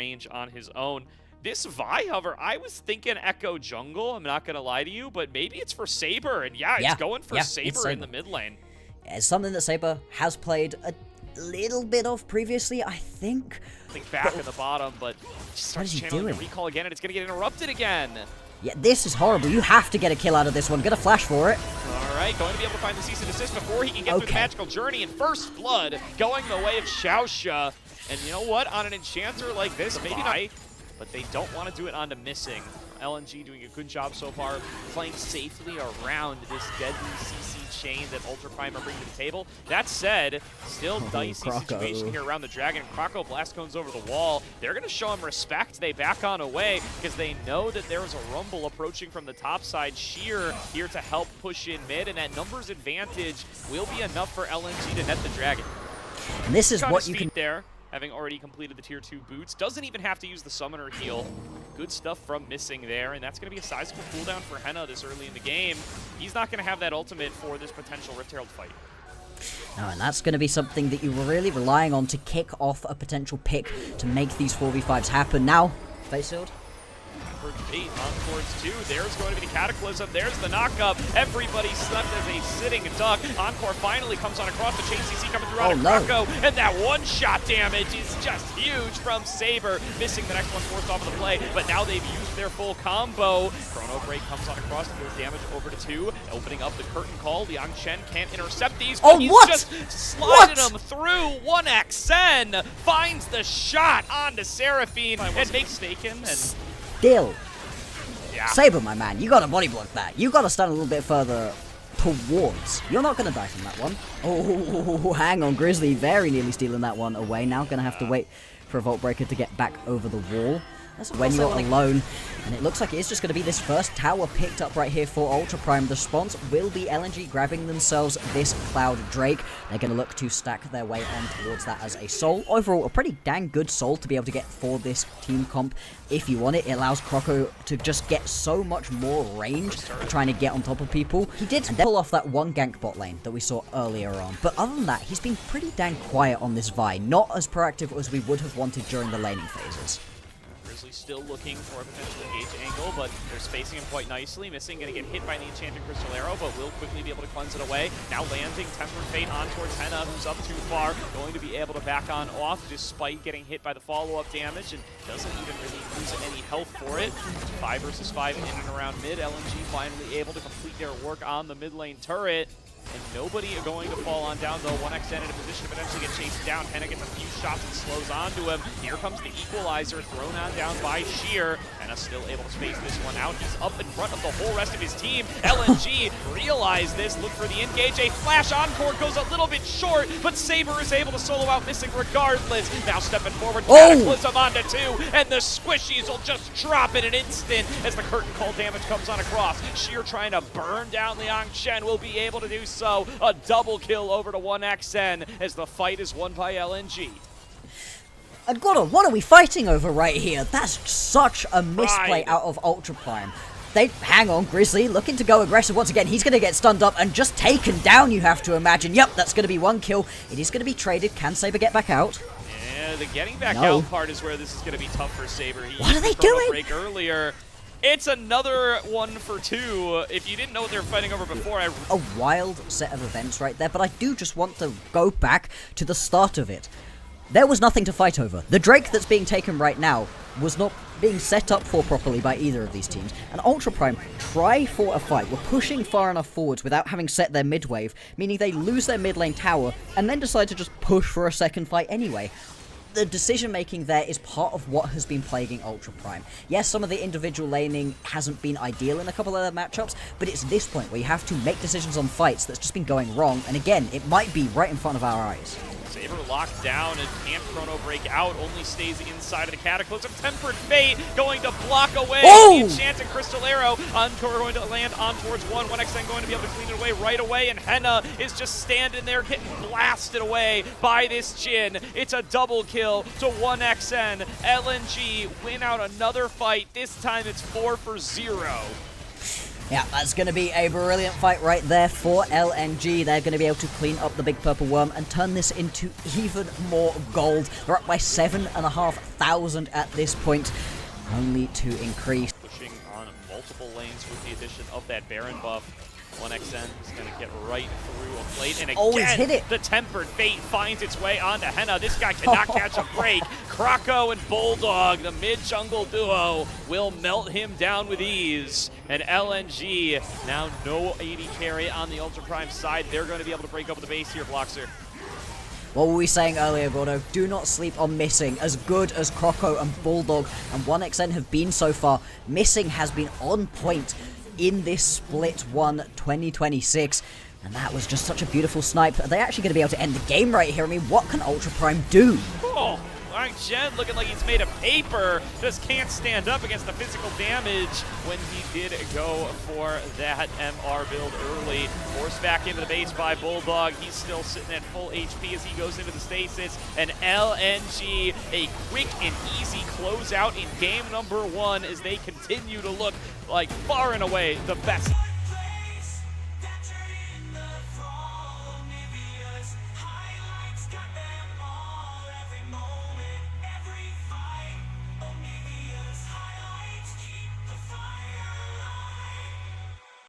range on his own. This Vi, however, I was thinking Echo Jungle, I'm not going to lie to you, but maybe it's for Saber, and it's going for Saber in the mid lane. It's something that Saber has played a little bit of previously, I think. Back at the bottom, but just starts channeling the recall again, and it's going to get interrupted again. Yeah, this is horrible. You have to get a kill out of this one. Gonna flash for it. All right, going to be able to find the cease and desist before he can get through the magical journey, and first blood going the way of Xiaoxia. And you know what? On an enchanter like this, maybe not, but they don't want to do it onto missing. LNG doing a good job so far, playing safely around this deadly CC chain that Ultra Prime are bringing to the table. That said, still dicey situation here around the Dragon. Croco blast cones over the wall. They're going to show him respect. They back on away because they know that there is a rumble approaching from the top side. Sheer here to help push in mid, and that numbers advantage will be enough for LNG to net the Dragon. And this is what you can there. Having already completed the tier 2 boots. Doesn't even have to use the summoner heal. Good stuff from Missing there, and that's going to be a sizable cooldown for Henna this early in the game. He's not going to have that ultimate for this potential Rift Herald fight. No, and that's going to be something that you're really relying on to kick off a potential pick to make these 4v5s happen. Now, face shield. Bait on towards 2. There's going to be the Cataclysm. There's the knockup. Everybody slept as a sitting duck. Encore finally comes on across the chain. CC coming through out of Croco. And that one-shot damage is just huge from Saber. Missing the next one forced off of the play. But now they've used their full combo. Chrono Break comes on across, deals damage over to 2. Opening up the curtain call. Liang Chen can't intercept these. Oh, he's what? just sliding them through. 1xN finds the shot onto Seraphine and makes mistaken. And still, Saber, my man, you gotta body block that. You gotta stand a little bit further towards. You're not gonna die from that one. Oh, hang on, Grizzly very nearly stealing that one away. Now gonna have to wait for a Vault Breaker to get back over the wall. That's when you're alone. And it looks like it's just going to be this first tower picked up right here for Ultra Prime. The response will be LNG grabbing themselves this Cloud Drake. They're going to look to stack their way on towards that as a soul. Overall, a pretty dang good soul to be able to get for this team comp. If you want it, it allows Croco to just get so much more range trying to get on top of people. He did pull off that one gank bot lane that we saw earlier on. But other than that, he's been pretty dang quiet on this Vi. Not as proactive as we would have wanted during the laning phases. Still looking for a potential engage angle, but they're spacing him quite nicely. Missing, going to get hit by the Enchanted Crystal Arrow, but will quickly be able to cleanse it away. Now landing Tempered Fate on towards Henna, who's up too far. Going to be able to back on off despite getting hit by the follow-up damage, and doesn't even really lose any health for it. 5 versus 5 in and around mid. LNG finally able to complete their work on the mid lane turret. And nobody going to fall on down, though. 1xN in a position to potentially get chased down. Henna gets a few shots and slows onto him. Here comes the equalizer, thrown on down by Sheer. Henna still able to space this one out. He's up in front of the whole rest of his team. LNG realize this, look for the engage. A flash encore goes a little bit short, but Saber is able to solo out Missing regardless. Now stepping forward, Cataclysm onto 2, and the squishies will just drop in an instant as the curtain call damage comes on across. Sheer trying to burn down Liang Chen will be able to do so. A double kill over to 1xN as the fight is won by LNG. And Gordon, what are we fighting over right here? That's such a misplay out of Ultra Prime. They hang on, Grizzly looking to go aggressive once again. He's going to get stunned up and just taken down, you have to imagine. Yep, that's going to be one kill. It is going to be traded. Can Saber get back out? Yeah, the getting back out part is where this is going to be tough for Saber. What are they doing? Break earlier. It's another 1 for 2. If you didn't know what they were fighting over before, a wild set of events right there, but I do just want to go back to the start of it. There was nothing to fight over. The Drake that's being taken right now was not being set up for properly by either of these teams. And Ultra Prime try for a fight. We're pushing far enough forwards without having set their mid wave, meaning they lose their mid lane tower and then decide to just push for a second fight anyway. The decision-making there is part of what has been plaguing Ultra Prime. Yes, some of the individual laning hasn't been ideal in a couple of their matchups, but it's this point where you have to make decisions on fights that's just been going wrong, and again, it might be right in front of our eyes. Saber locked down and can't Chrono Break out, only stays inside of the Cataclysm. Tempered Fate going to block away the Enchanted Crystal Arrow. Encore going to land on towards 1xN going to be able to clean it away right away, and Henna is just standing there getting blasted away by this Jhin. It's a double kill to 1xN. LNG win out another fight. This time it's 4 for 0. Yeah, that's going to be a brilliant fight right there for LNG. They're going to be able to clean up the big purple worm and turn this into even more gold. They're up by 7,500 at this point, only to increase. Pushing on multiple lanes with the addition of that Baron buff. 1XN is going to get right through a plate, and again, hit it. The Tempered Fate finds its way onto Henna. This guy cannot catch a break. Krako and Bulldog, the mid-jungle duo, will melt him down with ease. And LNG, now no AD carry on the Ultra Prime side. They're going to be able to break open the base here, Bloxer. What were we saying earlier, Gordo? Do not sleep on Missing. As good as Kroko and Bulldog and 1XN have been so far, Missing has been on point in this Split 1 2026. And that was just such a beautiful snipe. Are they actually going to be able to end the game right here? I mean, what can Ultra Prime do? Oh, Alright, Jed looking like he's made of paper. Just can't stand up against the physical damage when he did go for that MR build early. Forced back into the base by Bulldog. He's still sitting at full HP as he goes into the stasis. And LNG, a quick and easy closeout in game number 1 as they continue to look like far and away the best.